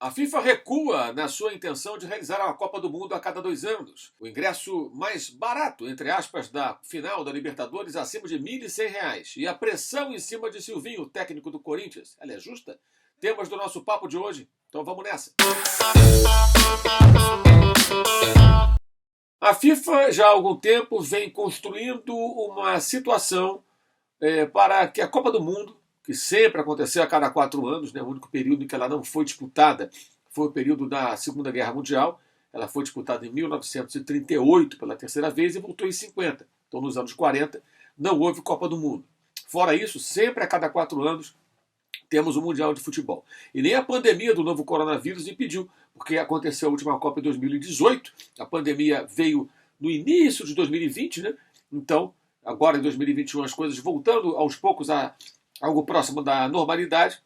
A FIFA recua na sua intenção de realizar a Copa do Mundo a cada 2 anos. O ingresso mais barato, entre aspas, da final da Libertadores acima de R$ 1.100. E a pressão em cima de Silvinho, técnico do Corinthians, ela é justa? Temas do nosso papo de hoje. Então vamos nessa. A FIFA já há algum tempo vem construindo uma situação para que a Copa do Mundo, que sempre aconteceu a cada 4 anos, né, o único período em que ela não foi disputada foi o período da Segunda Guerra Mundial. Ela foi disputada em 1938 pela terceira vez e voltou em 50. Então, nos anos 40, não houve Copa do Mundo. Fora isso, sempre a cada 4 anos temos o Mundial de Futebol. E nem a pandemia do novo coronavírus impediu, porque aconteceu a última Copa em 2018, a pandemia veio no início de 2020, né? Então, agora em 2021, as coisas voltando aos poucos a algo próximo da normalidade.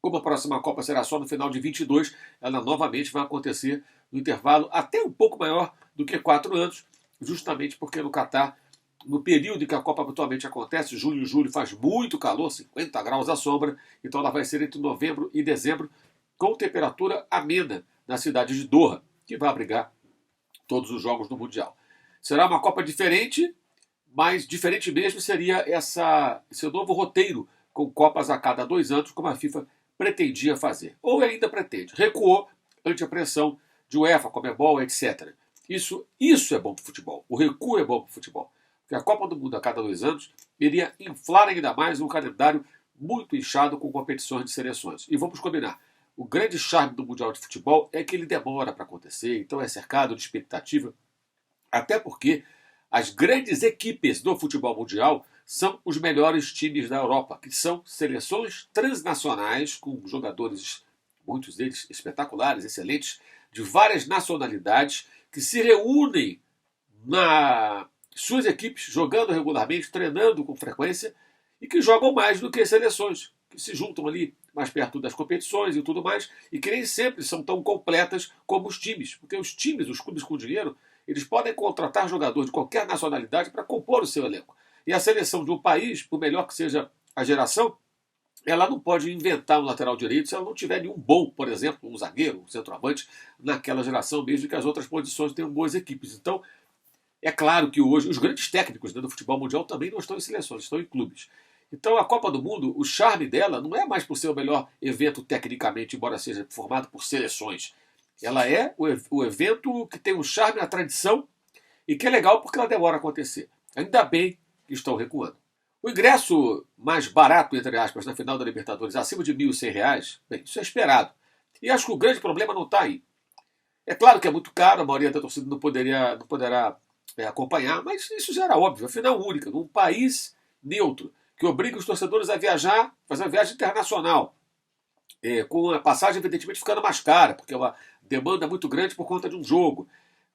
Como a próxima Copa será só no final de 22, ela novamente vai acontecer no intervalo até um pouco maior do que 4 anos, justamente porque no Catar, no período em que a Copa habitualmente acontece, junho e julho faz muito calor, 50 graus à sombra, então ela vai ser entre novembro e dezembro, com temperatura amena na cidade de Doha, que vai abrigar todos os jogos do Mundial. Será uma Copa diferente, mas diferente mesmo seria esse novo roteiro com Copas a cada 2 anos, como a FIFA pretendia fazer. Ou ainda pretende. Recuou ante a pressão de UEFA, Conmebol, etc. Isso é bom para o futebol. O recuo é bom para o futebol. Porque a Copa do Mundo a cada 2 anos iria inflar ainda mais um calendário muito inchado com competições de seleções. E vamos combinar. O grande charme do Mundial de Futebol é que ele demora para acontecer, então é cercado de expectativa. Até porque as grandes equipes do futebol mundial são os melhores times da Europa, que são seleções transnacionais com jogadores, muitos deles espetaculares, excelentes, de várias nacionalidades, que se reúnem nas suas equipes, jogando regularmente, treinando com frequência, e que jogam mais do que as seleções, que se juntam ali mais perto das competições e tudo mais, e que nem sempre são tão completas como os times, porque os times, os clubes com dinheiro, eles podem contratar jogador de qualquer nacionalidade para compor o seu elenco. E a seleção de um país, por melhor que seja a geração, ela não pode inventar um lateral direito se ela não tiver nenhum bom, por exemplo, um zagueiro, um centroavante, naquela geração, mesmo que as outras posições tenham boas equipes. Então, é claro que hoje os grandes técnicos do futebol mundial também não estão em seleções, estão em clubes. Então, a Copa do Mundo, o charme dela não é mais por ser o melhor evento tecnicamente, embora seja formado por seleções. Ela é o evento que tem o charme, a tradição, e que é legal porque ela demora a acontecer. Ainda bem que estão recuando. O ingresso mais barato, entre aspas, na final da Libertadores, acima de R$ 1.100, bem, isso é esperado. E acho que o grande problema não está aí. É claro que é muito caro, a maioria da torcida não poderá acompanhar, mas isso já era óbvio. Afinal, única, num país neutro, que obriga os torcedores a viajar, fazer uma viagem internacional, com a passagem, evidentemente, ficando mais cara, porque é uma demanda muito grande por conta de um jogo.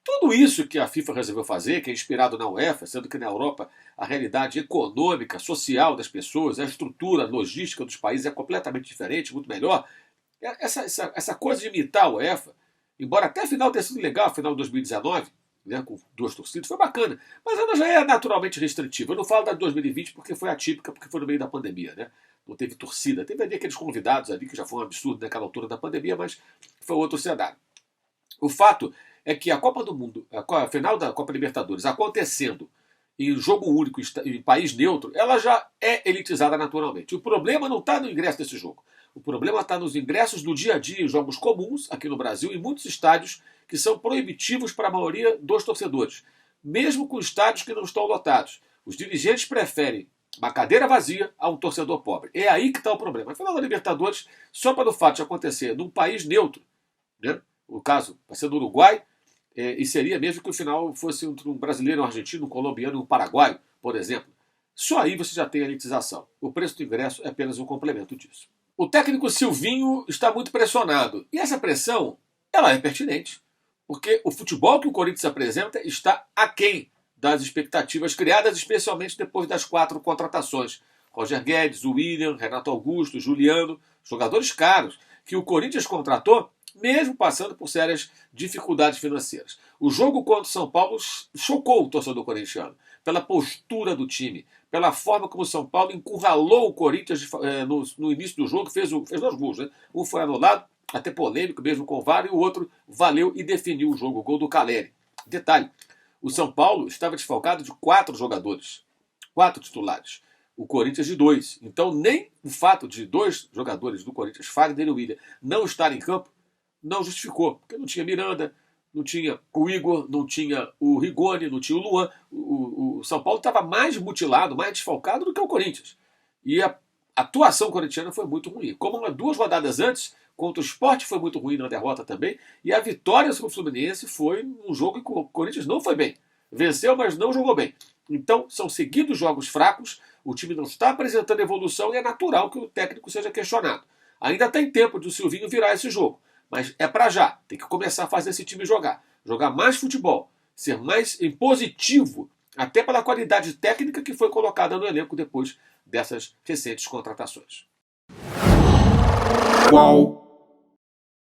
Tudo isso que a FIFA resolveu fazer, que é inspirado na UEFA, sendo que na Europa a realidade econômica, social das pessoas, a estrutura a logística dos países é completamente diferente, muito melhor. Essa coisa de imitar a UEFA, embora até a final tenha sido legal, a final de 2019, né, com 2 torcidas, foi bacana, mas ela já é naturalmente restritiva. Eu não falo da de 2020 porque foi atípica, porque foi no meio da pandemia, né? Não teve torcida. Teve ali aqueles convidados ali, que já foi um absurdo naquela altura da pandemia, mas foi outro cenário. O fato é que a Copa do Mundo, a final da Copa Libertadores, acontecendo em jogo único, em país neutro, ela já é elitizada naturalmente. O problema não está no ingresso desse jogo. O problema está nos ingressos do dia a dia, em jogos comuns, aqui no Brasil, em muitos estádios que são proibitivos para a maioria dos torcedores. Mesmo com estádios que não estão lotados. Os dirigentes preferem uma cadeira vazia a um torcedor pobre. É aí que está o problema. A final da Libertadores, só pelo fato de acontecer num país neutro, né? O caso vai ser no Uruguai, e seria mesmo que o final fosse entre um brasileiro, um argentino, um colombiano e um paraguaio, por exemplo. Só aí você já tem a elitização. O preço do ingresso é apenas um complemento disso. O técnico Silvinho está muito pressionado. E essa pressão, ela é pertinente. Porque o futebol que o Corinthians apresenta está aquém das expectativas criadas, especialmente depois das 4 contratações. Roger Guedes, William, Renato Augusto, Juliano, jogadores caros que o Corinthians contratou, mesmo passando por sérias dificuldades financeiras. O jogo contra o São Paulo chocou o torcedor corintiano, pela postura do time, pela forma como o São Paulo encurralou o Corinthians no início do jogo, fez 2 gols. Né? Um foi anulado, até polêmico mesmo com o VAR, e o outro valeu e definiu o jogo, o gol do Caleri. Detalhe, o São Paulo estava desfalcado de 4 jogadores, 4 titulares. O Corinthians de 2. Então nem o fato de 2 jogadores do Corinthians, Fagner e William, não estarem em campo, não justificou. Porque não tinha Miranda, não tinha o Igor, não tinha o Rigoni, não tinha o Luan. O São Paulo estava mais mutilado, mais desfalcado do que o Corinthians. E a atuação corintiana foi muito ruim. Como 2 rodadas antes, contra o Sport foi muito ruim na derrota também. E a vitória sobre o Fluminense foi um jogo em que o Corinthians não foi bem. Venceu, mas não jogou bem. Então, são seguidos jogos fracos, o time não está apresentando evolução e é natural que o técnico seja questionado. Ainda tem tempo de o Silvinho virar esse jogo, mas é para já. Tem que começar a fazer esse time jogar. Jogar mais futebol, ser mais impositivo, até pela qualidade técnica que foi colocada no elenco depois dessas recentes contratações. Qual?